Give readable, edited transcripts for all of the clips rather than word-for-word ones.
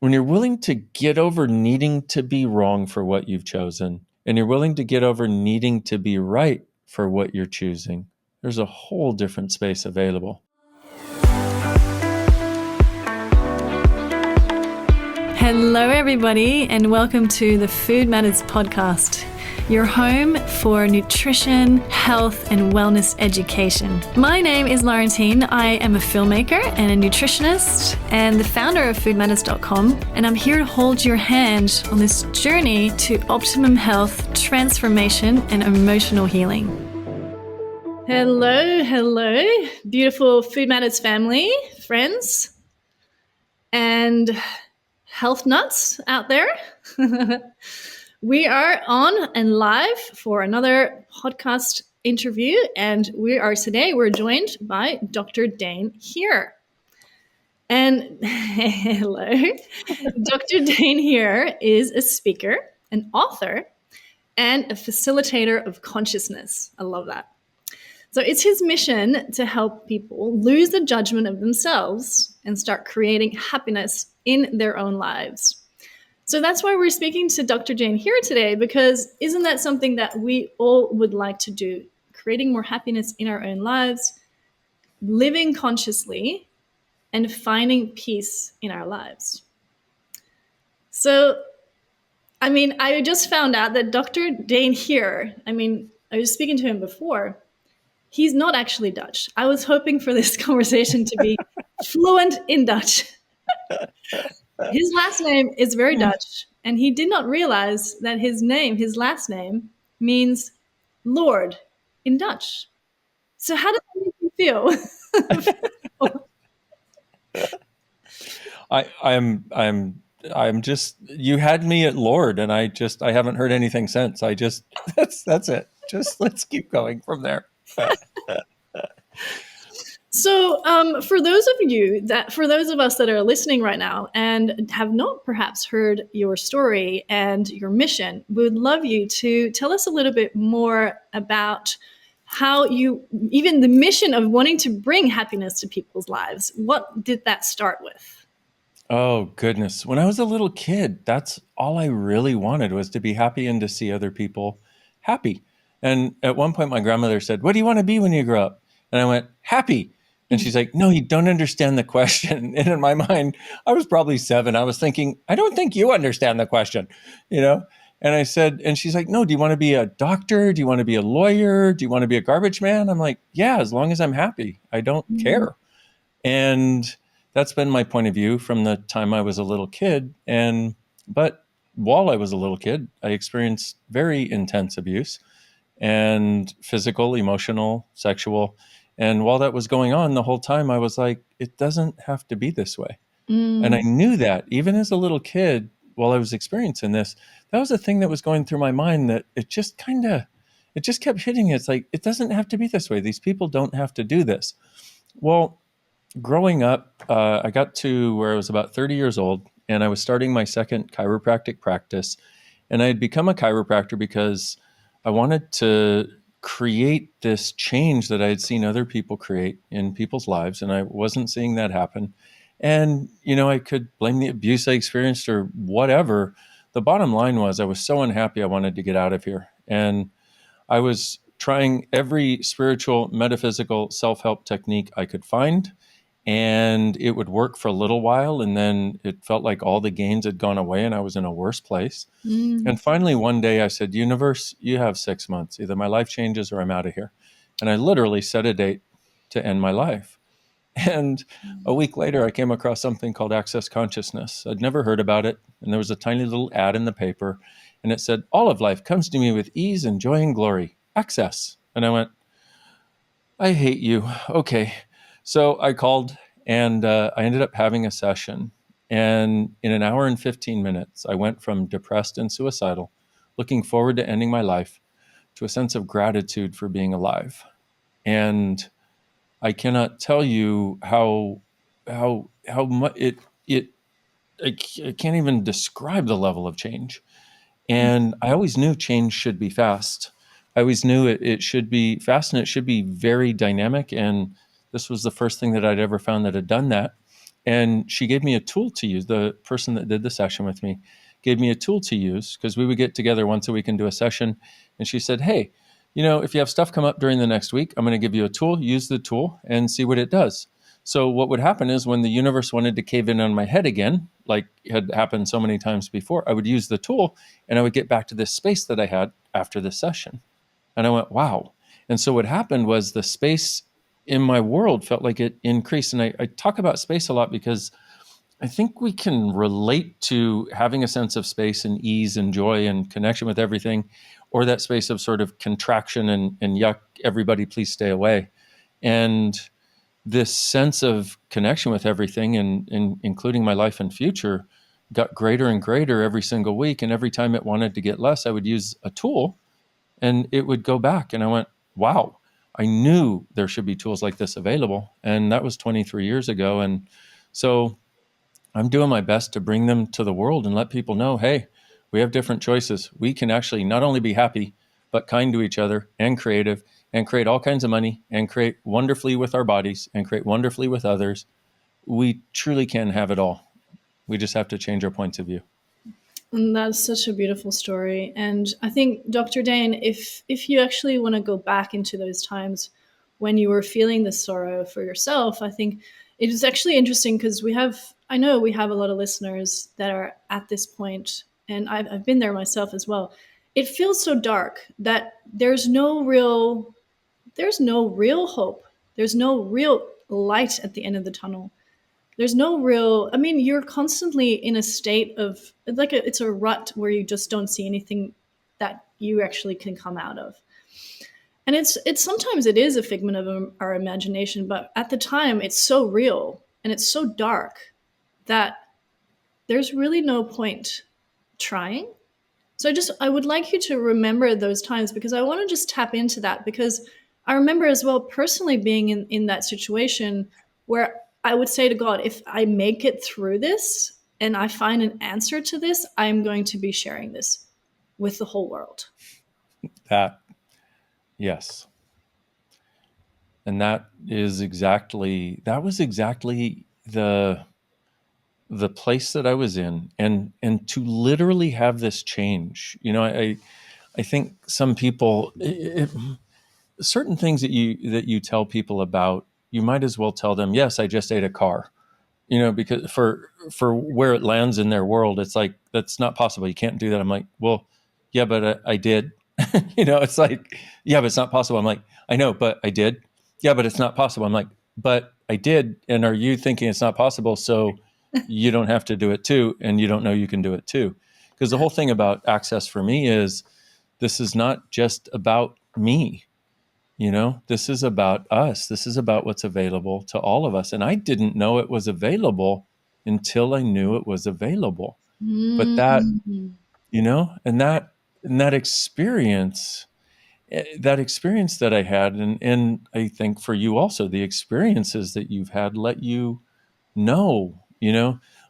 when you're willing to get over needing to be wrong for what you've chosen, and you're willing to get over needing to be right for what you're choosing, there's a whole different space available. Hello, everybody, and welcome to the Food Matters podcast, your home for nutrition, health, and wellness education. My name is Laurentine. I am a filmmaker and a nutritionist and the founder of foodmatters.com, and I'm here to hold your hand on this journey to optimum health, transformation, and emotional healing. Hello, beautiful Food Matters family, friends, and health nuts out there. We are on and live for another podcast interview, and we're joined by Dr.Dain Heer. And hello, Dr.Dain Heer is a speaker, an author, and a facilitator of consciousness. I love that. So it's his mission to help people lose the judgment of themselves and start creating happiness in their own lives. So that's why we're speaking to Dr.Dain Heer today, because isn't that something that we all would like to do? Creating more happiness in our own lives, living consciously, and finding peace in our lives. So, I just found out that Dr.Dain Heer, I was speaking to him before, he's not actually Dutch. I was hoping for this conversation to be fluent in Dutch. His last name is very Dutch, and he did not realize that his last name, means Lord in Dutch. So how does that make you feel? I'm just, you had me at Lord, and I haven't heard anything since. That's it. Just let's keep going from there. So for those of us that are listening right now and have not perhaps heard your story and your mission, we would love you to tell us a little bit more about how even the mission of wanting to bring happiness to people's lives. What did that start with? Oh, goodness. When I was a little kid, that's all I really wanted, was to be happy and to see other people happy. And at one point, my grandmother said, "What do you want to be when you grow up?" And I went, "Happy." And she's like, "No, you don't understand the question." And in my mind, I was probably 7. I was thinking, I don't think you understand the question, And I said, and she's like, "No, do you want to be a doctor? Do you want to be a lawyer? Do you want to be a garbage man?" I'm like, "Yeah, as long as I'm happy, I don't care." And that's been my point of view from the time I was a little kid. But while I was a little kid, I experienced very intense abuse, and physical, emotional, sexual. And while that was going on the whole time, I was like, it doesn't have to be this way. And I knew that even as a little kid, while I was experiencing this, that was a thing that was going through my mind, that it just kept hitting. It's like, it doesn't have to be this way. These people don't have to do this. Well, growing up, I got to where I was about 30 years old, and I was starting my second chiropractic practice. And I had become a chiropractor because I wanted to create this change that I had seen other people create in people's lives, and I wasn't seeing that happen. And, I could blame the abuse I experienced or whatever. The bottom line was, I was so unhappy, I wanted to get out of here. And I was trying every spiritual, metaphysical, self-help technique I could find, and it would work for a little while, and then it felt like all the gains had gone away and I was in a worse place. And finally, one day I said, "Universe, you have 6 months. Either my life changes or I'm out of here." And I literally set a date to end my life. And a week later, I came across something called Access Consciousness. I'd never heard about it. And there was a tiny little ad in the paper, and it said, "All of life comes to me with ease and joy and glory. Access." And I went, I hate you. Okay. So I called, and I ended up having a session. And in an hour and 15 minutes, I went from depressed and suicidal, looking forward to ending my life, to a sense of gratitude for being alive. And I cannot tell you how much I can't even describe the level of change. And I always knew change should be fast. I always knew it should be fast, and it should be very dynamic. And this was the first thing that I'd ever found that had done that. And she gave me a tool to use. The person that did the session with me gave me a tool to use because we would get together once a week and do a session. And she said, hey, if you have stuff come up during the next week, I'm going to give you a tool, use the tool and see what it does. So what would happen is when the universe wanted to cave in on my head again, like had happened so many times before, I would use the tool and I would get back to this space that I had after the session. And I went, wow. And so what happened was the space in my world felt like it increased. And I talk about space a lot because I think we can relate to having a sense of space and ease and joy and connection with everything, or that space of sort of contraction and yuck, everybody please stay away. And this sense of connection with everything and including my life and future got greater and greater every single week. And every time it wanted to get less, I would use a tool and it would go back. And I went, wow, I knew there should be tools like this available. And that was 23 years ago. And so I'm doing my best to bring them to the world and let people know, hey, we have different choices. We can actually not only be happy, but kind to each other and creative and create all kinds of money and create wonderfully with our bodies and create wonderfully with others. We truly can have it all. We just have to change our points of view. And that's such a beautiful story. And I think, Dr. Dain, if you actually want to go back into those times when you were feeling this sorrow for yourself, I think it is actually interesting because I know we have a lot of listeners that are at this point, and I've been there myself as well. It feels so dark that there's no real hope. There's no real light at the end of the tunnel. There's no real, I mean, you're constantly in a state of it's a rut where you just don't see anything that you actually can come out of. And it's sometimes it is a figment of our imagination, but at the time it's so real and it's so dark that there's really no point trying. So I would like you to remember those times because I want to just tap into that because I remember as well personally being in that situation where I would say to God, if I make it through this and I find an answer to this, I'm going to be sharing this with the whole world. That, yes. And that was exactly the place that I was in, and to literally have this change. I think some people, certain things that you tell people about, you might as well tell them, yes, I just ate a car, because for where it lands in their world, it's like, that's not possible. You can't do that. I'm like, well, yeah, but I did. It's like, yeah, but it's not possible. I'm like, I know, but I did. Yeah, but it's not possible. I'm like, but I did. And are you thinking it's not possible? So you don't have to do it too. And you don't know you can do it too. Because the whole thing about access for me is this is not just about me. This is about us. This is about what's available to all of us. And I didn't know it was available until I knew it was available. But Mm. and that experience, that experience that I had, and I think for you also, the experiences that you've had let you know,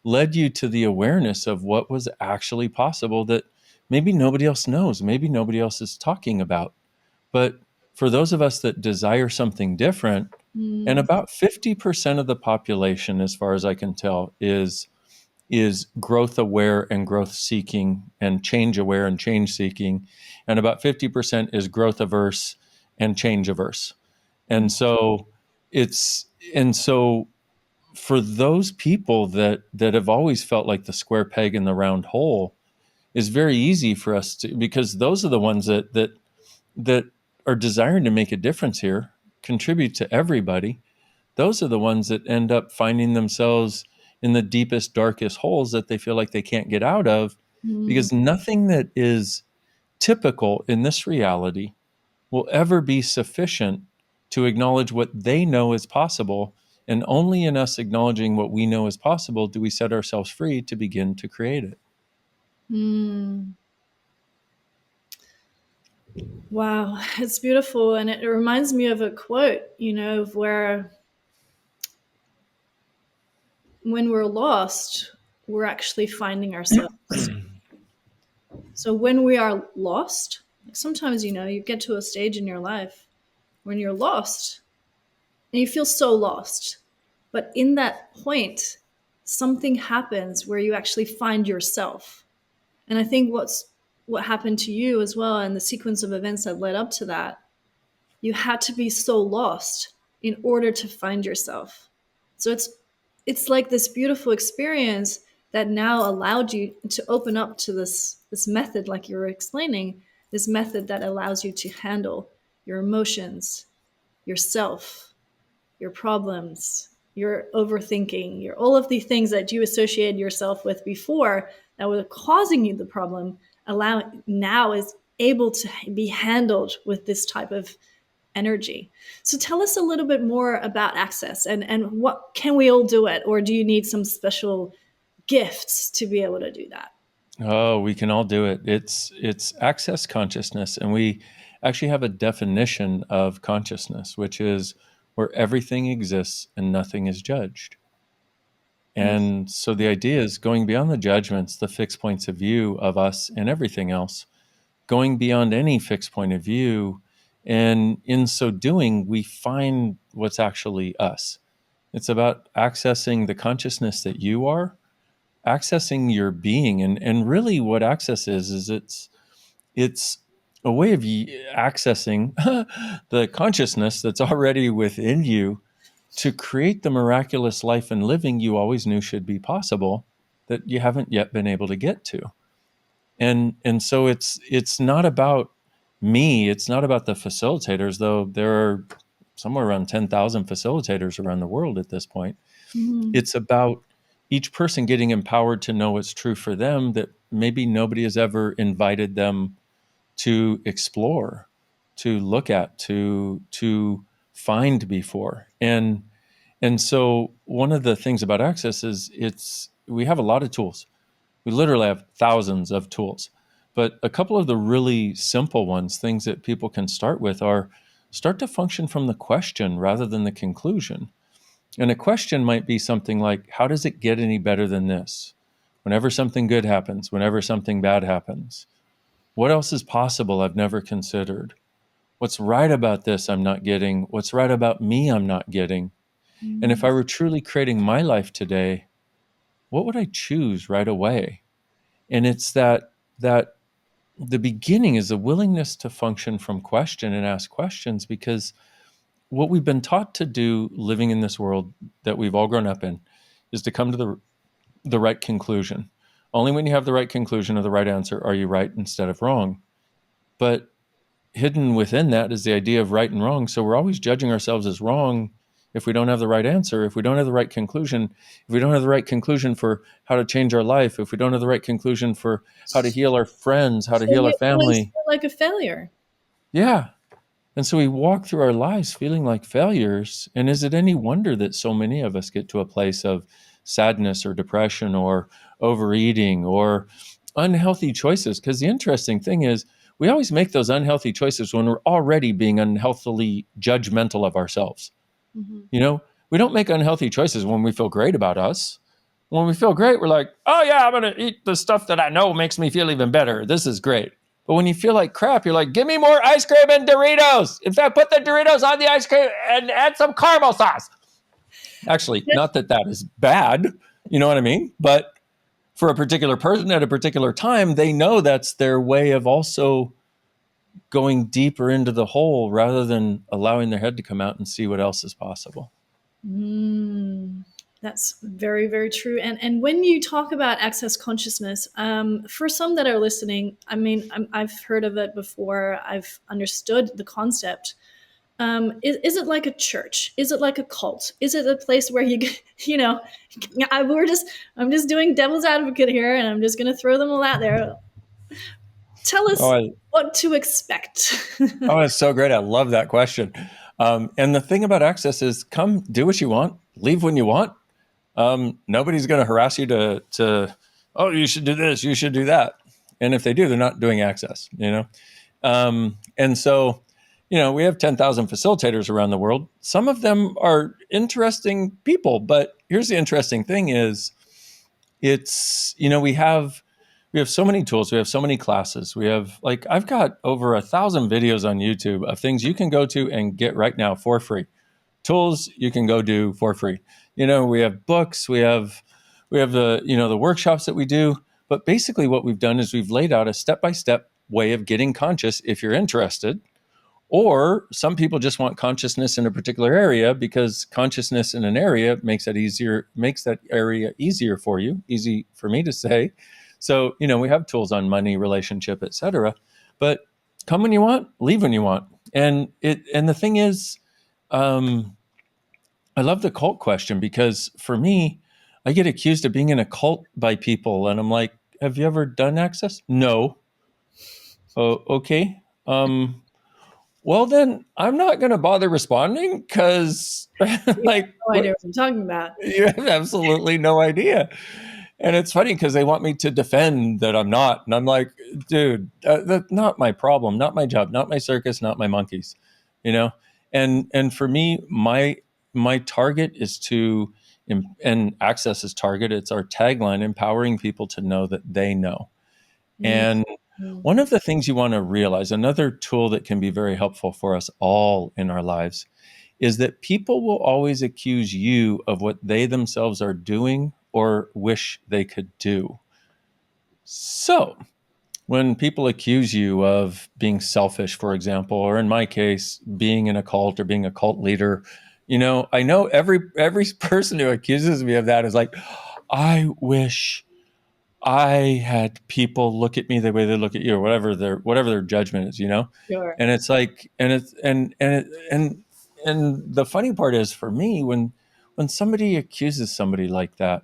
led you to the awareness of what was actually possible that maybe nobody else knows, maybe nobody else is talking about. But for those of us that desire something different, and Mm. about 50% of the population, as far as I can tell, is growth aware and growth seeking and change aware and change seeking, and about 50% is growth averse and change averse. And so it's and so for those people that have always felt like the square peg in the round hole, is very easy for us to, because those are the ones that are desiring to make a difference here, contribute to everybody. Those are the ones that end up finding themselves in the deepest, darkest holes that they feel like they can't get out of, Mm. because nothing that is typical in this reality will ever be sufficient to acknowledge what they know is possible. And only in us acknowledging what we know is possible do we set ourselves free to begin to create it. Mm. Wow, it's beautiful. And it reminds me of a quote, of where when we're lost, we're actually finding ourselves. So when we are lost, sometimes, you get to a stage in your life when you're lost and you feel so lost. But in that point, something happens where you actually find yourself. And I think what happened to you as well, and the sequence of events that led up to that, you had to be so lost in order to find yourself. So it's like this beautiful experience that now allowed you to open up to this method, like you were explaining, this method that allows you to handle your emotions, yourself, your problems, your overthinking, your all of the things that you associated yourself with before that were causing you the problem, allow now is able to be handled with this type of energy. So tell us a little bit more about access, and what can we all do it, or do you need some special gifts to be able to do that? Oh, we can all do it. It's access consciousness, and we actually have a definition of consciousness, which is where everything exists and nothing is judged. And so the idea is going beyond the judgments, the fixed points of view of us and everything else, going beyond any fixed point of view. And in so doing, we find what's actually us. It's about accessing the consciousness that you are, accessing your being. And really what access is it's a way of accessing the consciousness that's already within you to create the miraculous life and living you always knew should be possible that you haven't yet been able to get to. And so it's not about me, it's not about the facilitators, though there are somewhere around 10,000 facilitators around the world at this point. Mm-hmm. It's about each person getting empowered to know what's true for them that maybe nobody has ever invited them to explore, to look at, to find before. And so one of the things about access is we have a lot of tools. We literally have thousands of tools. But a couple of the really simple ones, things that people can start with, are start to function from the question rather than the conclusion. And a question might be something like, how does it get any better than this? Whenever something good happens, whenever something bad happens, what else is possible I've never considered? What's right about this I'm not getting? What's right about me I'm not getting? And if I were truly creating my life today, what would I choose right away? And it's that the beginning is a willingness to function from question and ask questions, because what we've been taught to do living in this world that we've all grown up in is to come to the right conclusion. Only when you have the right conclusion or the right answer are you right instead of wrong. But hidden within that is the idea of right and wrong. So we're always judging ourselves as wrong if we don't have the right answer, if we don't have the right conclusion, if we don't have the right conclusion for how to change our life, if we don't have the right conclusion for how to heal our friends, how to So heal our you always family. feel like a failure. Yeah. And so we walk through our lives feeling like failures. And is it any wonder that so many of us get to a place of sadness or depression or overeating or unhealthy choices? Because the interesting thing is, we always make those unhealthy choices when we're already being unhealthily judgmental of ourselves. Mm-hmm. You know, we don't make unhealthy choices when we feel great about us. When we feel great, we're like, oh, yeah, I'm going to eat the stuff that I know makes me feel even better. This is great. But when you feel like crap, you're like, give me more ice cream and Doritos. In fact, put the Doritos on the ice cream and add some caramel sauce. Actually, not that that is bad. You know what I mean? But for a particular person at a particular time, they know that's their way of also going deeper into the hole rather than allowing their head to come out and see what else is possible. Mm, that's very, very true. And when you talk about access consciousness, for some that are listening, I mean, I've heard of it before. I've understood the concept. Is it like a church? Is it like a cult? Is it a place where you, you know, I'm just doing devil's advocate here, and I'm just going to throw them all out there. Tell Oh, us what to expect. oh, it's so great. I love that question. And the thing about access is come do what you want, leave when you want. Nobody's going to harass you oh, you should do this, you should do that. And if they do, they're not doing access, you know? And so, you know, we have 10,000 facilitators around the world. Some of them are interesting people, but here's the interesting thing is it's, you know, we have so many tools, we have so many classes. We have like I've got over 1,000 videos on YouTube of things you can go to and get right now for free. Tools you can go do for free. You know, we have books, we have we have the workshops that we do. But basically, what we've done is we've laid out a step by step way of getting conscious if you're interested. Or some people just want consciousness in a particular area because consciousness in an area makes that area easier for you, easy for me to say. So, we have tools on money, relationship, etc. But come when you want, leave when you want. And the thing is, um, I love the cult question because for me, I get accused of being in a cult by people, and I'm like, have you ever done access? No. Oh, okay. Well, then I'm not going to bother responding because, You like, have no idea what I'm talking about. you have absolutely no idea. And it's funny because they want me to defend that I'm not. And I'm like, dude, that's not my problem, not my job, not my circus, not my monkeys, you know? And for me, my target is to, and Access's target, it's our tagline, empowering people to know that they know. And Mm. one of the things you want to realize, another tool that can be very helpful for us all in our lives, is that people will always accuse you of what they themselves are doing or wish they could do. So, when people accuse you of being selfish, for example, or in my case, being in a cult or being a cult leader, I know every person who accuses me of that is like, I wish I had people look at me the way they look at you, or whatever their judgment is. Sure. And it's like, and it's and the funny part is for me when somebody accuses somebody like that,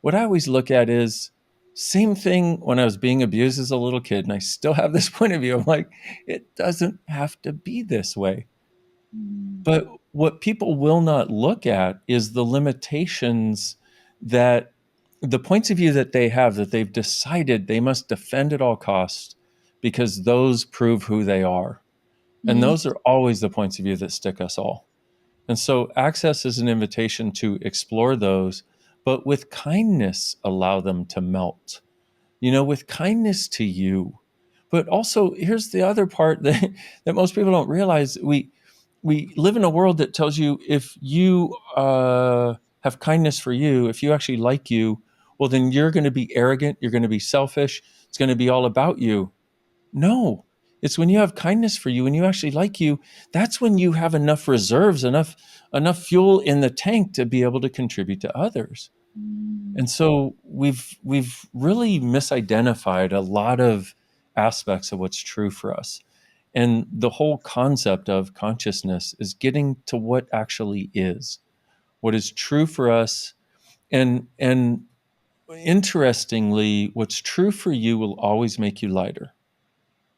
what I always look at is same thing when I was being abused as a little kid, and I still have this point of view. I'm like, it doesn't have to be this way. Mm. But what people will not look at is the limitations that the points of view that they have that they've decided they must defend at all costs because those prove who they are. And Mm. those are always the points of view that stick us all. And so access is an invitation to explore those, but with kindness, allow them to melt, with kindness to you. But also, here's the other part that most people don't realize. We live in a world that tells you if you have kindness for you, if you actually like you, well, then you're going to be arrogant, you're going to be selfish, it's going to be all about you. No, it's when you have kindness for you and you actually like you, that's when you have enough reserves, enough fuel in the tank to be able to contribute to others. Mm. And so we've really misidentified a lot of aspects of what's true for us. And the whole concept of consciousness is getting to what actually is, what is true for us. And interestingly, what's true for you will always make you lighter.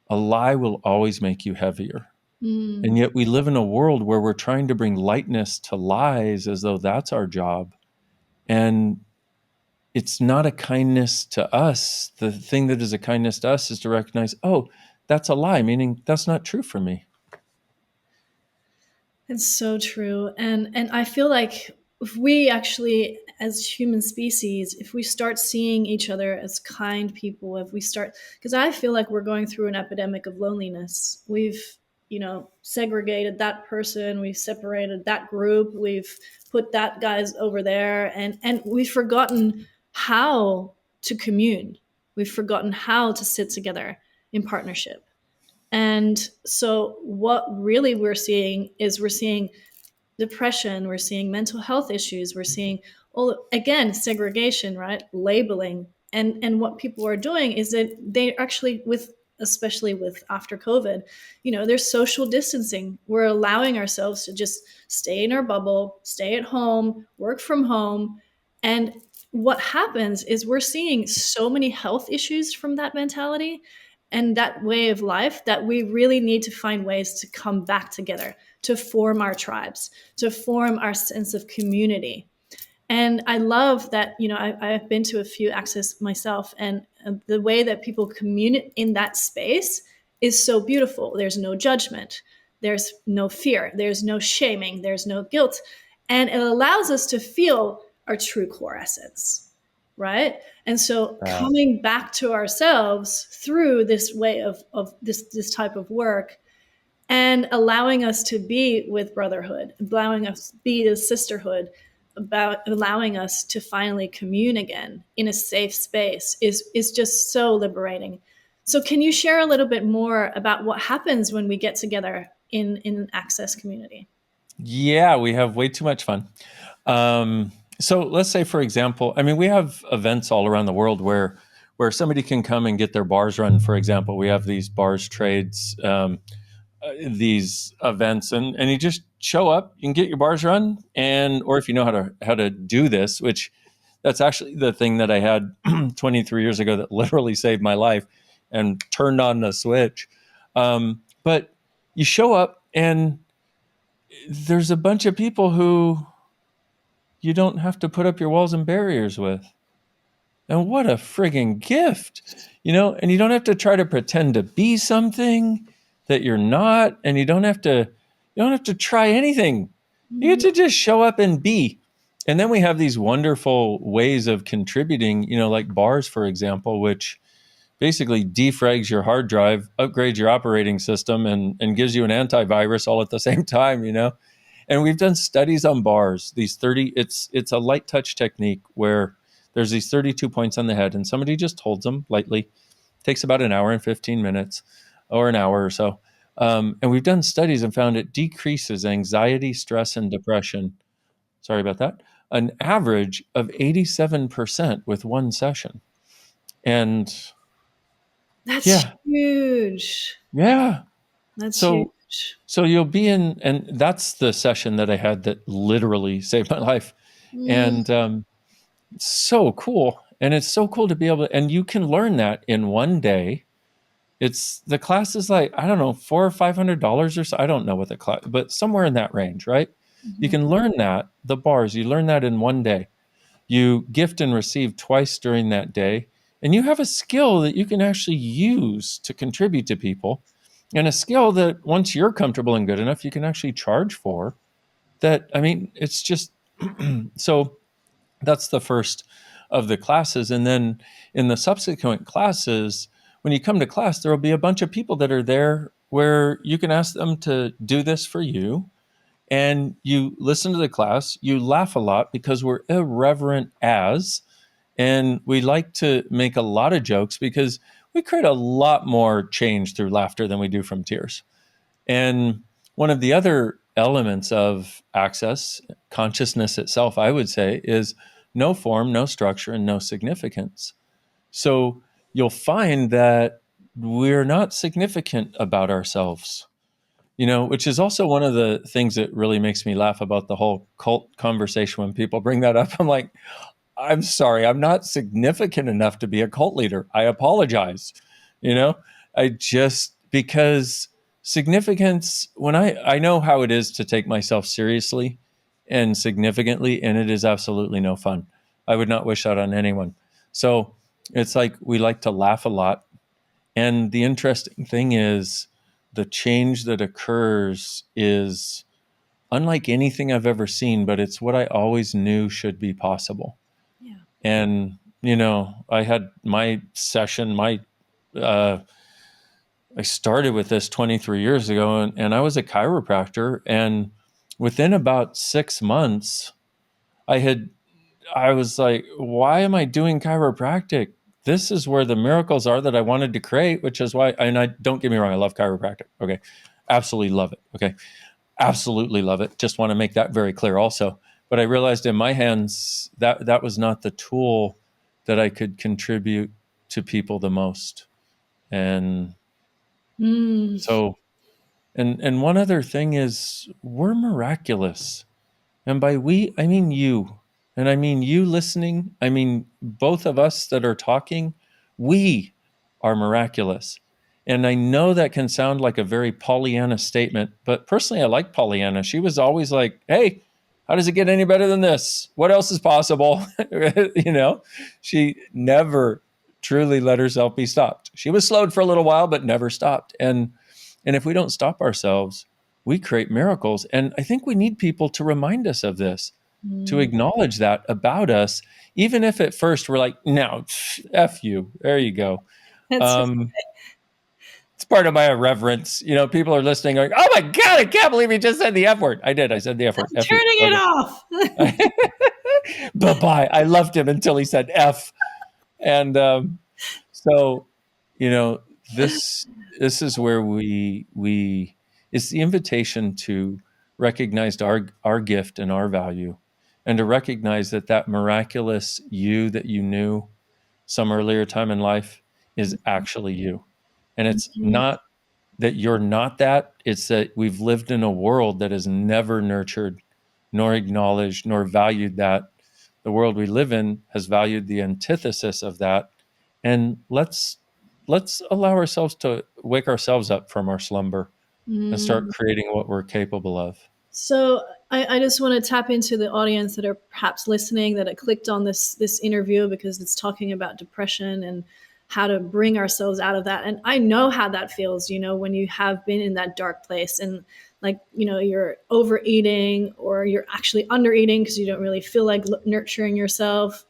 A lie will always make you heavier. And Mm. yet we live in a world where we're trying to bring lightness to lies as though that's our job. And it's not a kindness to us. The thing that is a kindness to us is to recognize, oh, that's a lie, meaning that's not true for me. It's so true. And I feel like if we actually as human species, if we start seeing each other as kind people, if we start because I feel like we're going through an epidemic of loneliness. We've, segregated that person, we've separated that group, we've put that guys over there and we've forgotten how to commune. We've forgotten how to sit together in partnership. And so, what really we're seeing depression, we're seeing mental health issues, we're seeing, well, again, segregation, right? Labeling. And what people are doing is that they actually, especially with after COVID, there's social distancing. We're allowing ourselves to just stay in our bubble, stay at home, work from home. And what happens is we're seeing so many health issues from that mentality and that way of life that we really need to find ways to come back together, to form our tribes, to form our sense of community. And I love that, I've been to a few access myself, and the way that people commune in that space is so beautiful. There's no judgment, there's no fear, there's no shaming, there's no guilt. And it allows us to feel our true core essence, right? And so Wow. coming back to ourselves through this way of this type of work and allowing us to be with brotherhood, allowing us to be the sisterhood, about allowing us to finally commune again in a safe space is just so liberating. So can you share a little bit more about what happens when we get together in an access community? Yeah, we have way too much fun. So let's say, for example, I mean, we have events all around the world where somebody can come and get their bars run. For example, we have these bars trades, these events, and you just show up, you can get your bars run, and or if you know how to do this, which that's actually the thing that I had 23 years ago that literally saved my life and turned on the switch. But you show up and there's a bunch of people who you don't have to put up your walls and barriers with. And what a friggin' gift, and you don't have to try to pretend to be something that you're not, and you don't have to try anything. You get to just show up and be. And then we have these wonderful ways of contributing, like bars, for example, which basically defrags your hard drive, upgrades your operating system, and gives you an antivirus all at the same time. And we've done studies on bars. These 30, it's a light touch technique where there's these 32 points on the head, and somebody just holds them lightly. Takes about an hour and 15 minutes, or an hour or so. And we've done studies and found it decreases anxiety, stress, and depression. Sorry about that. An average of 87% with one session. And That's yeah, huge. yeah. That's So huge. so you'll be in, and that's the session that I had that literally saved my life. Mm, And it's so cool. And it's so cool to be able to, and you can learn that in one day. It's the class is like, I don't know, $400 or $500 or so. I don't know what the class, but somewhere in that range, right? You mhm. can learn that, the bars, you learn that in one day. You gift and receive twice during that day. And you have a skill that you can actually use to contribute to people. And a skill that once you're comfortable and good enough, you can actually charge for. That, I mean, it's just so that's the first of the classes. And then in the subsequent classes, when you come to class, there will be a bunch of people that are there where you can ask them to do this for you. And you listen to the class, you laugh a lot because we're irreverent as, and we like to make a lot of jokes because we create a lot more change through laughter than we do from tears. And one of the other elements of access, consciousness itself, I would say, is no form, no structure, and no significance. So you'll find that we're not significant about ourselves, which is also one of the things that really makes me laugh about the whole cult conversation when people bring that up. I'm like, I'm sorry, I'm not significant enough to be a cult leader. I apologize. You know, I just, because significance, when I know how it is to take myself seriously and significantly, and it is absolutely no fun. I would not wish that on anyone. So it's like we like to laugh a lot. And the interesting thing is the change that occurs is unlike anything I've ever seen, but it's what I always knew should be possible. Yeah. And I had my session, uh, I started with this 23 years ago, and I was a chiropractor. And within about 6 months, I had I was like, why am I doing chiropractic? This is where the miracles are that I wanted to create, which is why, and I don't get me wrong, I love chiropractic. Okay. Absolutely love it. Okay. Absolutely love it. Just want to make that very clear also. But I realized in my hands that was not the tool that I could contribute to people the most. And Mm, so, and one other thing is we're miraculous. And by we, I mean you. And I mean you listening. I mean both of us that are talking. We are miraculous. And I know that can sound like a very Pollyanna statement, but personally, I like Pollyanna. She was always like, hey, how does it get any better than this? What else is possible? She never truly let herself be stopped. She was slowed for a little while, but never stopped. And if we don't stop ourselves, we create miracles. And I think we need people to remind us of this, to mm. acknowledge that about us, even if at first we're like, no, F you, there you go. That's Um, it's part of my irreverence. People are listening going, oh my God, I can't believe he just said the F word. I did. I said the F word. F you. Turning it off. Okay. Bye-bye. I loved him until he said F. And so, you know, this this is where we it's the invitation to recognize our gift and our value, and to recognize that that miraculous you that you knew some earlier time in life is actually you. And it's Mhm. not that you're not that, it's that we've lived in a world that has never nurtured, nor acknowledged, nor valued that. The world we live in has valued the antithesis of that. And let's allow ourselves to wake ourselves up from our slumber and start Mm. creating what we're capable of. So I just want to tap into the audience that are perhaps listening that have clicked on this interview because it's talking about depression and how to bring ourselves out of that. And I know how that feels, when you have been in that dark place and like, you're overeating or you're actually undereating because you don't really feel like nurturing yourself,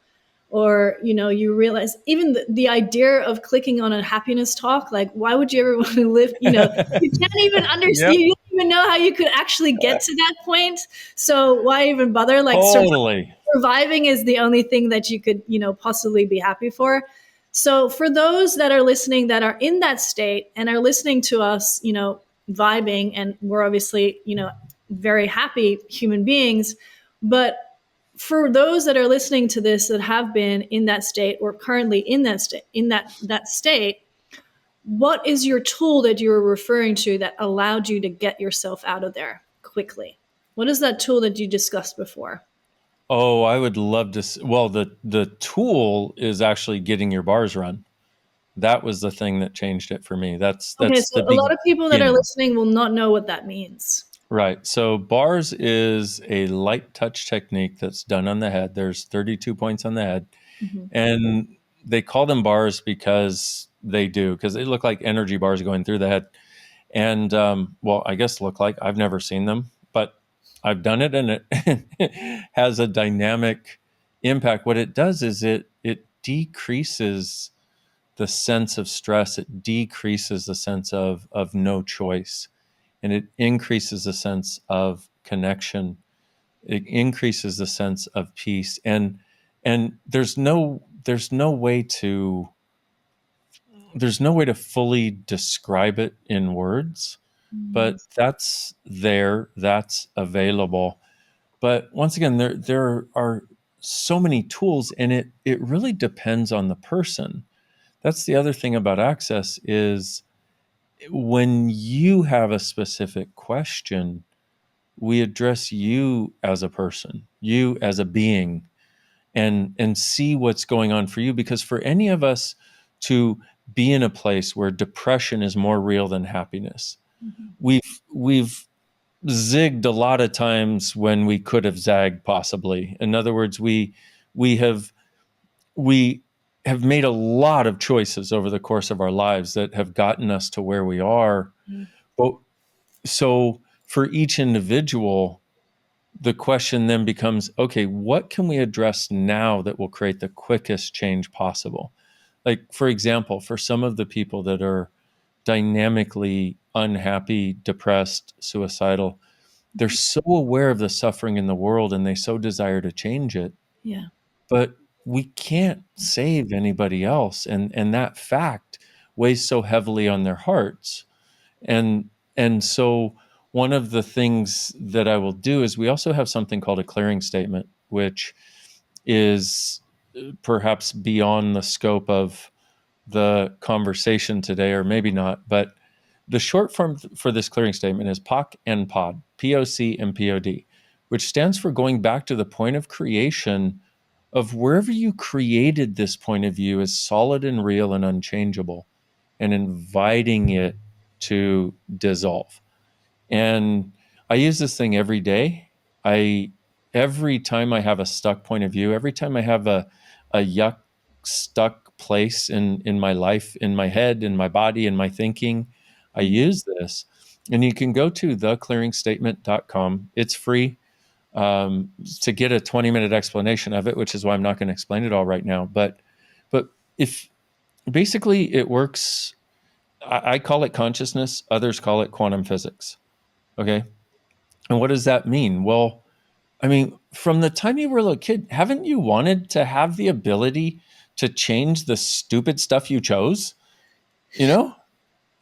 or you realize even the idea of clicking on a happiness talk, like why would you ever want to live, you can't even understand, Yep, you don't even know how you could actually get to that point, so why even bother, like totally. surviving is the only thing that you could possibly be happy for. So for those that are listening that are in that state and are listening to us, vibing, and we're obviously very happy human beings, but for those that are listening to this that have been in that state or currently in that state, in that state, what is your tool that you're referring to that allowed you to get yourself out of there quickly? What is that tool that you discussed before? Oh, I would love to. Well, the tool is actually getting your bars run. That was the thing that changed it for me. That's Okay, that's so the a lot of people that are beginning. listening will not know what that means. Right. So bars is a light touch technique that's done on the head. There's 32 points on the head, Mhm. and they call them bars because they look like energy bars going through the head. And well, I guess look like, I've never seen them, but I've done it, and it has a dynamic impact. What it does is it decreases the sense of stress. It decreases the sense of no choice, and it increases the sense of connection. It increases the sense of peace, and there's no way to fully describe it in words, Mm. but that's available. But once again, there are so many tools, and it really depends on the person. That's the other thing about access is when you have a specific question, we address you as a person, you as a being, and see what's going on for you. Because for any of us to be in a place where depression is more real than happiness, Mhm. we've zigged a lot of times when we could have zagged, possibly. In other words, we have we have made a lot of choices over the course of our lives that have gotten us to where we are. Mhm. But so for each individual, the question then becomes, okay, what can we address now that will create the quickest change possible? Like, for example, for some of the people that are dynamically unhappy, depressed, suicidal, they're so aware of the suffering in the world and they so desire to change it, Yeah. but we can't save anybody else. And that fact weighs so heavily on their hearts. And so one of the things that I will do is, we also have something called a clearing statement, which is perhaps beyond the scope of the conversation today, or maybe not. But the short form for this clearing statement is POC and POD, POC and POD, which stands for going back to the point of creation of wherever you created this point of view as solid and real and unchangeable, and inviting it to dissolve. And I use this thing every day. I Every time I have a stuck point of view, every time I have a yuck stuck place in my life, in my head, in my body, in my thinking, I Mhm. use this. And you can go to theclearingstatement.com. It's free to get a 20-minute explanation of it, which is why I'm not going to explain it all right now. But if basically it works I call it consciousness. Others call it quantum physics. Okay. And what does that mean? Well, I mean, from the time you were a little kid, haven't you wanted to have the ability to change the stupid stuff you chose? You know,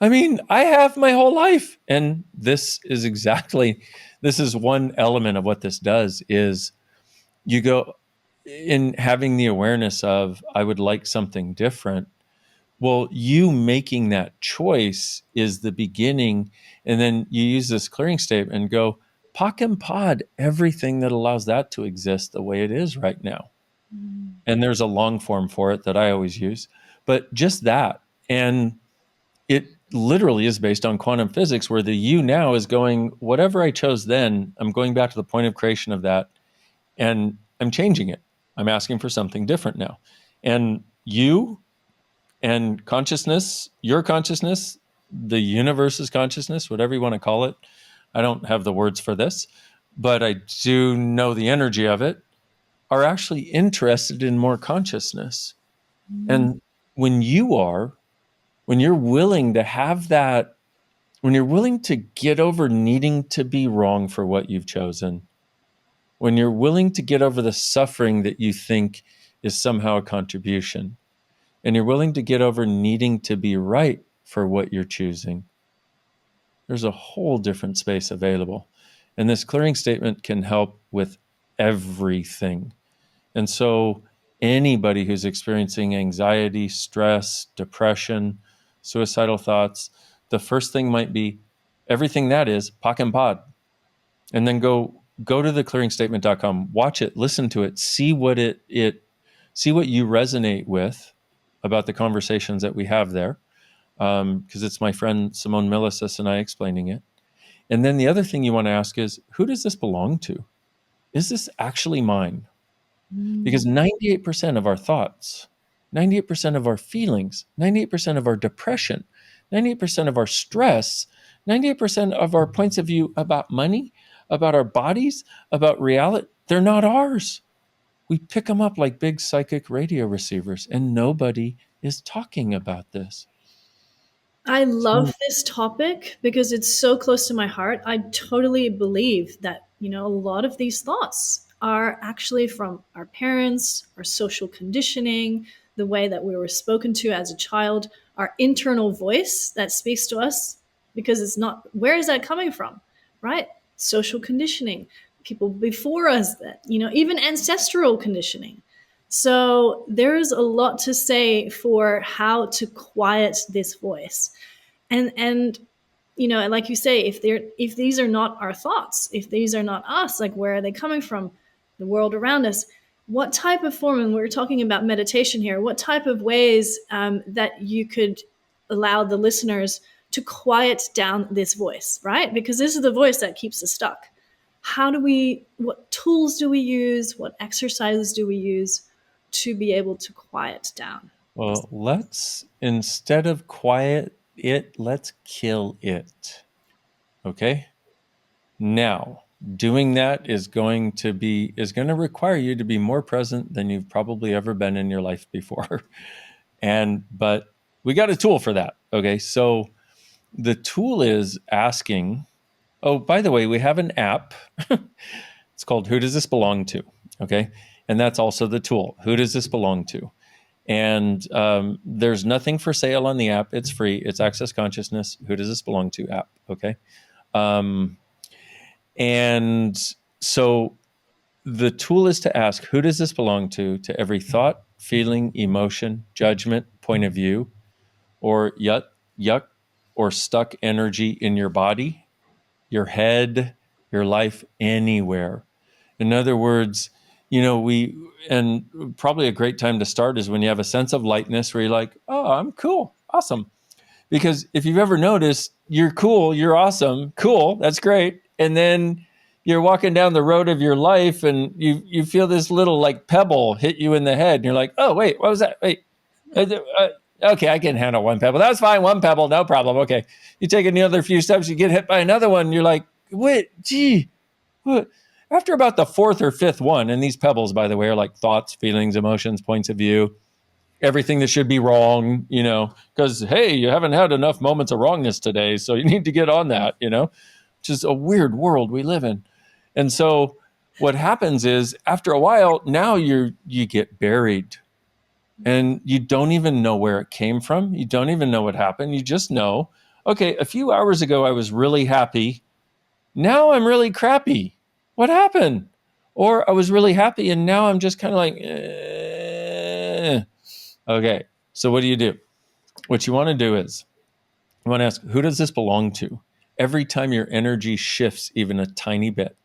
I mean, I have my whole life, and this is one element of what this does is you go in having the awareness of I would like something different. Well, you making that choice is the beginning, and then you use this clearing statement and go pock and pod everything that allows that to exist the way it is right now. And there's a long form for it that I always use, but just that. And it literally is based on quantum physics, where the you now is going, whatever I chose then, I'm going back to the point of creation of that, and I'm changing it. I'm asking for something different now. And you and consciousness, your consciousness, the universe's consciousness, whatever you want to call it. I don't have the words for this, but I do know the energy of it, are actually interested in more consciousness. And when you are, when you're willing to have that, when you're willing to get over needing to be wrong for what you've chosen, when you're willing to get over the suffering that you think is somehow a contribution, and you're willing to get over needing to be right for what you're choosing, there's a whole different space available. And this clearing statement can help with everything. And so, anybody who's experiencing anxiety, stress, depression, suicidal thoughts, the first thing might be everything that is pock and pod. And then go to theclearingstatement.com, watch it, listen to it, see what see what you resonate with about the conversations that we have there. Because it's my friend Simone Milasas and I explaining it. And then the other thing you want to ask is, who does this belong to? Is this actually mine? Because 98% of our thoughts, 98% of our feelings, 98% of our depression, 98% of our stress, 98% of our points of view about money, about our bodies, about reality, they're not ours. We pick them up like big psychic radio receivers, and nobody is talking about this. I So, love this topic because it's so close to my heart. I totally believe that, a lot of these thoughts are actually from our parents, our social conditioning, the way that we were spoken to as a child, our internal voice that speaks to us, because it's not, where is that coming from? Right? Social conditioning, people before us, that, even ancestral conditioning. So there's a lot to say for how to quiet this voice. And like you say, if these are not our thoughts, if these are not us, like, where are they coming from? The world around us. What type of form, and we're talking about meditation here, what type of ways that you could allow the listeners to quiet down this voice, right? Because this is the voice that keeps us stuck. What tools do we use? What exercises do we use to be able to quiet down this? well, let's, instead of quiet it, let's kill it. Okay? Now, doing that is going to require you to be more present than you've probably ever been in your life before. But we got a tool for that. Okay? So the tool is asking, oh, by the way, we have an app. It's called Who Does This Belong To? Okay? And that's also the tool. Who does this belong to? And there's nothing for sale on the app. It's free. It's Access Consciousness. Who Does This Belong To app. Okay. Um, and so the tool is to ask, who does this belong to every thought, feeling, emotion, judgment, point of view, or yuck, or stuck energy in your body, your head, your life, anywhere. In other words, and probably a great time to start is when you have a sense of lightness where you're like, oh, I'm cool, awesome. Because if you've ever noticed, you're cool, you're awesome, cool, that's great. And then you're walking down the road of your life and you feel this little like pebble hit you in the head. And you're like, oh, wait, what was that? Wait. Okay, I can handle one pebble. That's fine. One pebble, no problem. Okay. You take another few steps, you get hit by another one. You're like, wait, gee, what? After about the fourth or fifth one, and these pebbles, by the way, are like thoughts, feelings, emotions, points of view. everything that should be wrong, because, hey, you haven't had enough moments of wrongness today, so you need to get on that, which is a weird world we live in. And so what happens is after a while, now you get buried and you don't even know where it came from. You don't even know what happened. You just know, okay, a few hours ago, I was really happy. Now I'm really crappy. What happened? Or I was really happy and now I'm just kind of like, Okay, so what do? What you want to do is you want to ask, who does this belong to? Every time your energy shifts even a tiny bit,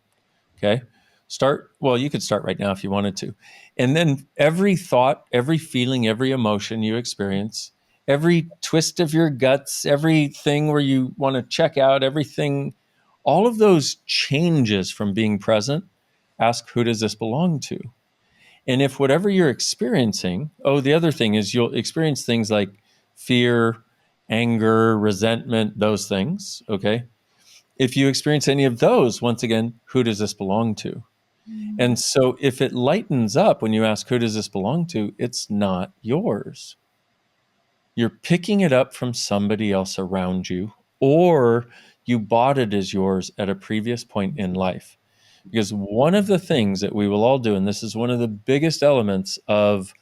okay? You could start right now if you wanted to. And then every thought, every feeling, every emotion you experience, every twist of your guts, everything where you want to check out, everything, all of those changes from being present, ask, who does this belong to? And if whatever you're experiencing, the other thing is you'll experience things like fear, anger, resentment, those things, okay? If you experience any of those, once again, who does this belong to? And so if it lightens up when you ask, who does this belong to? It's not yours. You're picking it up from somebody else around you, or you bought it as yours at a previous point in life. Because one of the things that we will all do, and this is one of the biggest elements of,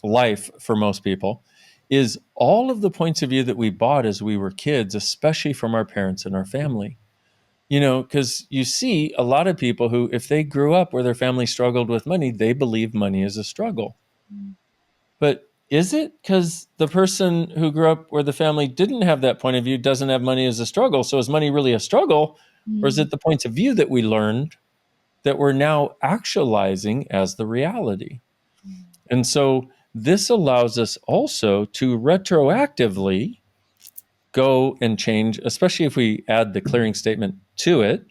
life for most people, is all of the points of view that we bought as we were kids, especially from our parents and our family. Because you see a lot of people who, if they grew up where their family struggled with money, they believe money is a struggle. But is it? Because the person who grew up where the family didn't have that point of view doesn't have money as a struggle. So is money really a struggle? Or is it the points of view that we learned that we're now actualizing as the reality? And so this allows us also to retroactively go and change, especially if we add the clearing statement to it,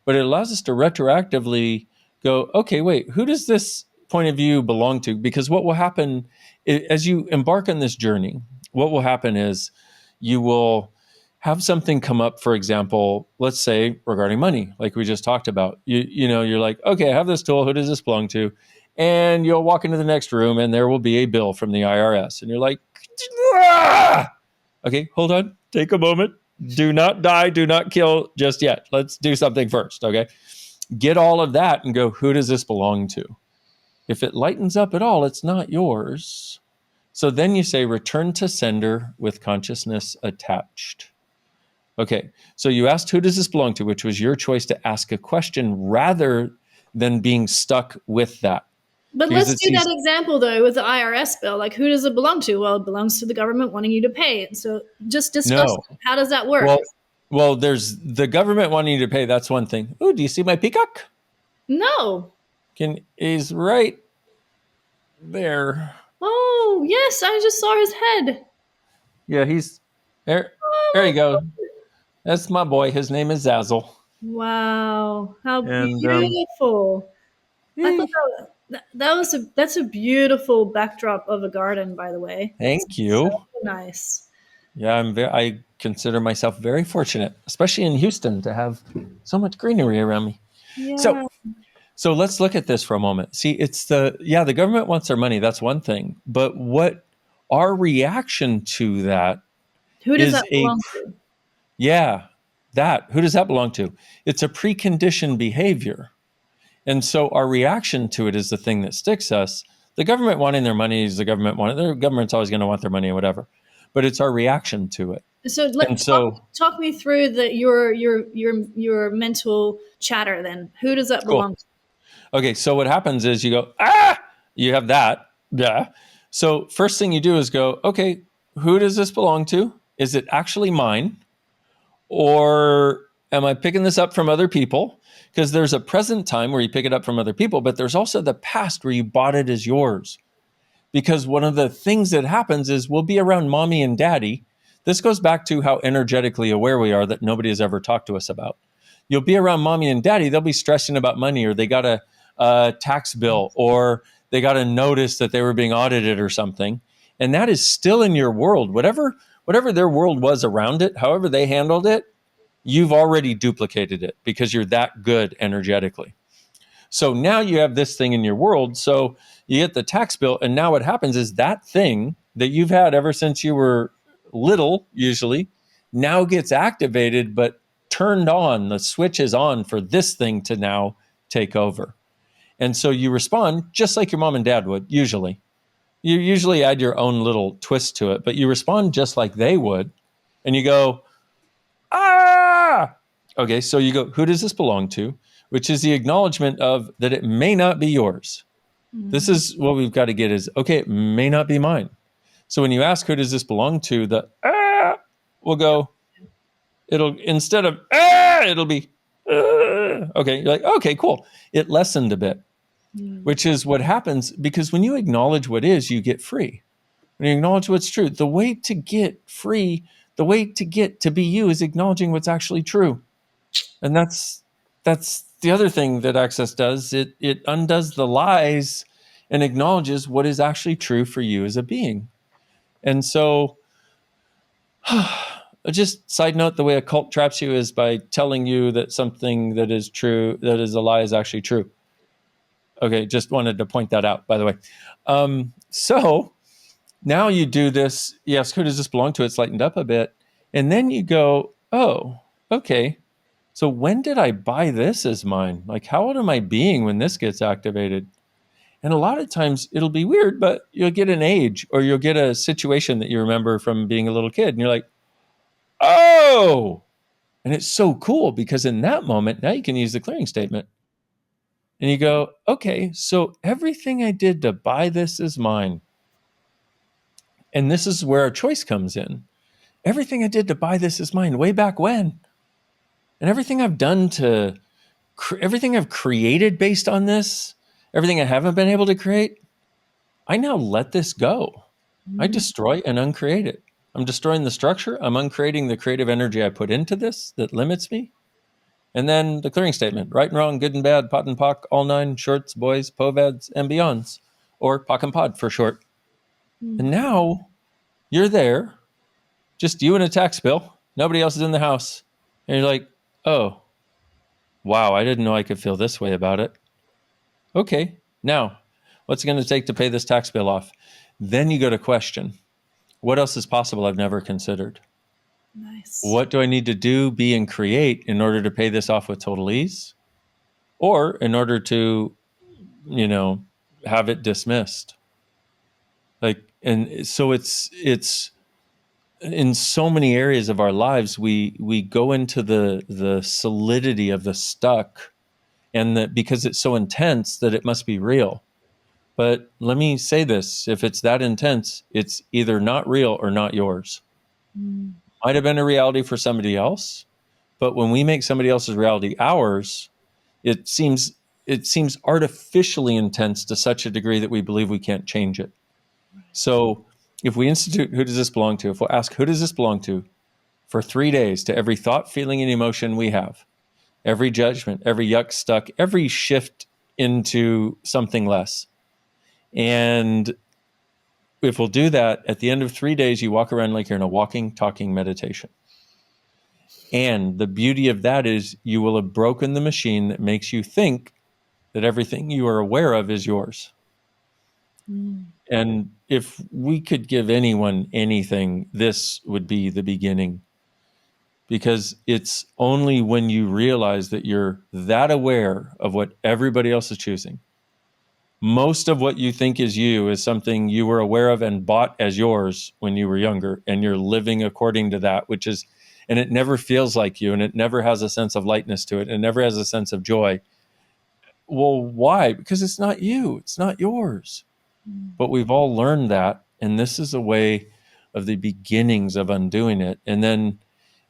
but it allows us to retroactively go, okay, wait, who does this point of view belong to? Because what will happen as you embark on this journey, what will happen is you will have something come up, for example, let's say regarding money, like we just talked about. You're like, okay, I have this tool, who does this belong to? And you'll walk into the next room and there will be a bill from the IRS. And you're like, ah! Okay, hold on. Take a moment. Do not die. Do not kill just yet. Let's do something first. Okay. Get all of that and go, who does this belong to? If it lightens up at all, it's not yours. So then you say, return to sender with consciousness attached. Okay. So you asked, who does this belong to? Which was your choice to ask a question rather than being stuck with that. But Because let's it's do that these, example though with the IRS bill. Like, who does it belong to? Well, it belongs to the government wanting you to pay it. So just discuss no. how does that work? Well, there's the government wanting you to pay. That's one thing. Oh, do you see my peacock? No. He's right there. Oh yes, I just saw his head. Yeah, he's there. Oh There my you go. God. That's my boy. His name is Zazzle. Wow, how And beautiful! I thought eh, that's a beautiful backdrop of a garden. By the way, it's thank so you. nice. Yeah, I consider myself very fortunate, especially in Houston, to have so much greenery around me. So Yeah. so let's look at this for a moment. See, it's the government wants their money. That's one thing, but what our reaction to that Who does is that belong to? yeah, who does that belong to? It's a preconditioned behavior. And so our reaction to it is the thing that sticks us. The government wanting their money is the government wanting, the government's always going to want their money or whatever. But it's our reaction to it. So And so talk me through your mental chatter. Then who does that cool. belong to? Okay, so what happens is you go, you have that. Yeah. So first thing you do is go, okay, who does this belong to? Is it actually mine? Or am I picking this up from other people? Because there's a present time where you pick it up from other people, but there's also the past where you bought it as yours. Because one of the things that happens is we'll be around mommy and daddy. This goes back to how energetically aware we are that nobody has ever talked to us about. You'll be around mommy and daddy, they'll be stressing about money, or they got a tax bill, or they got a notice that they were being audited or something. And that is still in your world. Whatever their world was around it, however they handled it, you've already duplicated it because you're that good energetically. So now you have this thing in your world. So you get the tax bill, and now what happens is that thing that you've had ever since you were little, usually, now gets activated, but turned on. The switch is on for this thing to now take over. And so you respond just like your mom and dad would, usually. You usually add your own little twist to it, but you respond just like they would. And you go, ah! Okay, so you go, who does this belong to? Which is the acknowledgement of that it may not be yours. This is what we've got to get is, okay, it may not be mine. So when you ask who does this belong to, the will go, it'll instead of it'll be okay. You're like, okay, cool. It lessened a bit, which is what happens because when you acknowledge what is, you get free. When you acknowledge what's true, the way to get free, the way to get to be you is acknowledging what's actually true. And that's the other thing that access does. It undoes the lies and acknowledges what is actually true for you as a being. And so just side note, the way a cult traps you is by telling you that something that is true, that is a lie, is actually true. Okay, just wanted to point that out, by the way. So now you do this. Yes, who does this belong to? It's lightened up a bit. And then you go, oh, okay. So when did I buy this as mine? Like, how old am I being when this gets activated? And a lot of times it'll be weird, but you'll get an age or you'll get a situation that you remember from being a little kid. And you're like, oh, and it's so cool because in that moment, now you can use the clearing statement. And you go, okay, so everything I did to buy this is mine. And this is where our choice comes in. Everything I did to buy this is mine way back when. And everything I've done to, everything I've created based on this, everything I haven't been able to create, I now let this go. I destroy and uncreate it. I'm destroying the structure. I'm uncreating the creative energy I put into this that limits me. And then the clearing statement, right and wrong, good and bad, pot and pock, all nine, shorts, boys, povads, and beyonds, or pock and pod for short. And now you're there, just you and a tax bill. Nobody else is in the house. And you're like, oh, wow, I didn't know I could feel this way about it. Okay, now, what's it going to take to pay this tax bill off? Then you go to question, what else is possible I've never considered? Nice. What do I need to do, be, and create in order to pay this off with total ease? Or in order to, have it dismissed? Like, and so it's in so many areas of our lives, we go into the solidity of the stuck, and that because it's so intense that it must be real. But let me say this, if it's that intense, it's either not real or not yours. Might have been a reality for somebody else, but when we make somebody else's reality ours, it seems artificially intense to such a degree that we believe we can't change it. So if we institute who does this belong to, if we'll ask who does this belong to for 3 days, to every thought, feeling, and emotion we have, every judgment, every yuck stuck, every shift into something less. And if we'll do that, at the end of 3 days, you walk around like you're in a walking, talking meditation. And the beauty of that is you will have broken the machine that makes you think that everything you are aware of is yours. And if we could give anyone anything, this would be the beginning. Because it's only when you realize that you're that aware of what everybody else is choosing. Most of what you think is you is something you were aware of and bought as yours when you were younger, and you're living according to that, which is, and it never feels like you, and it never has a sense of lightness to it, and it never has a sense of joy. Well, why? Because it's not you, it's not yours. But we've all learned that, and this is a way of the beginnings of undoing it. And then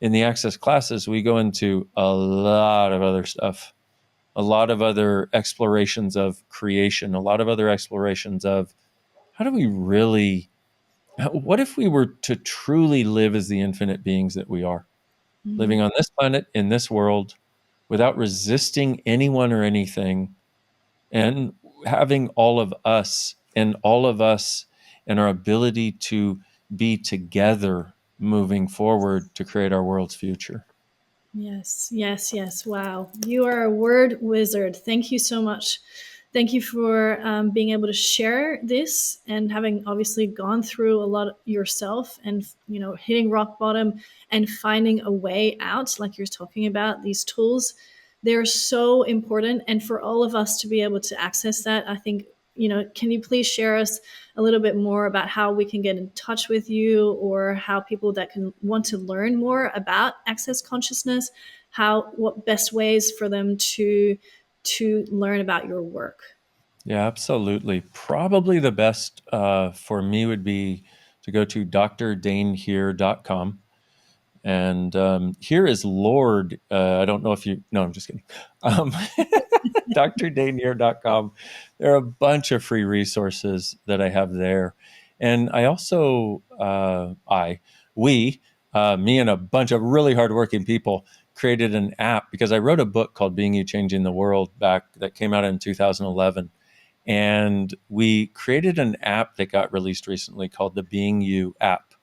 in the access classes, we go into a lot of other stuff, a lot of other explorations of creation, a lot of other explorations of how do we really, what if we were to truly live as the infinite beings that we are, living on this planet, in this world, without resisting anyone or anything, and having all of us and our ability to be together moving forward to create our world's future. Yes, yes, yes. Wow. You are a word wizard. Thank you so much. Thank you for being able to share this and having obviously gone through a lot yourself and, hitting rock bottom and finding a way out, like you're talking about these tools. They're so important. And for all of us to be able to access that, I think, can you please share us a little bit more about how we can get in touch with you, or how people that can want to learn more about access consciousness, what best ways for them to learn about your work? Yeah, absolutely. Probably the best for me would be to go to drdainheer.com. And here is Lord. I don't know if you, no, I'm just kidding. Um, drdainheer.com. There are a bunch of free resources that I have there. And I also, me and a bunch of really hardworking people created an app because I wrote a book called Being You Changing the World back that came out in 2011. And we created an app that got released recently called the Being You app.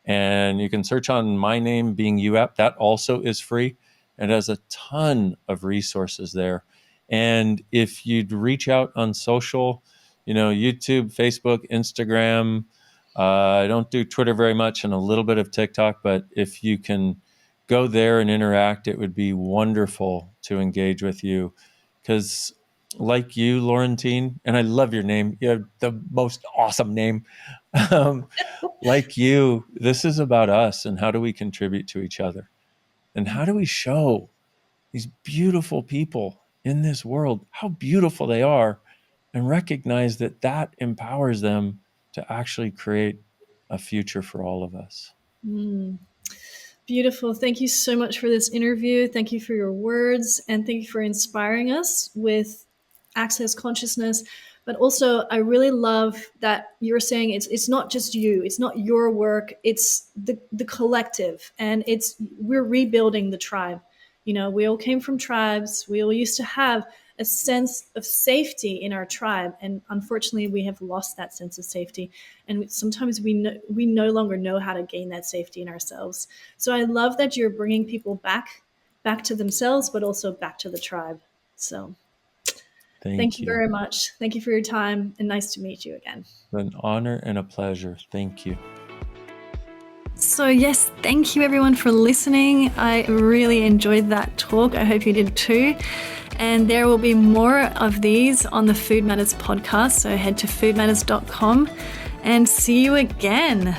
And you can search on my name, Being You app. That also is free and has a ton of resources there. And if you'd reach out on social, YouTube, Facebook, Instagram, I don't do Twitter very much and a little bit of TikTok, but if you can go there and interact, it would be wonderful to engage with you. Because, like you, Laurentine, and I love your name, you have the most awesome name. Um, like you, this is about us and how do we contribute to each other? And how do we show these beautiful people in this world how beautiful they are and recognize that that empowers them to actually create a future for all of us? Mm. Beautiful. Thank you so much for this interview. Thank you for your words, and thank you for inspiring us with access consciousness. But also, I really love that you're saying it's not just you, it's not your work, it's the collective, and we're rebuilding the tribe. We all came from tribes. We all used to have a sense of safety in our tribe, and unfortunately, we have lost that sense of safety. And sometimes we no longer know how to gain that safety in ourselves. So I love that you're bringing people back to themselves, but also back to the tribe. So thank Thank you you. very much. Thank you for your time, and nice to meet you again. An honor and a pleasure. Thank you. So, yes, thank you everyone for listening. I really enjoyed that talk. I hope you did too. And there will be more of these on the Food Matters podcast. So, head to foodmatters.com and see you again.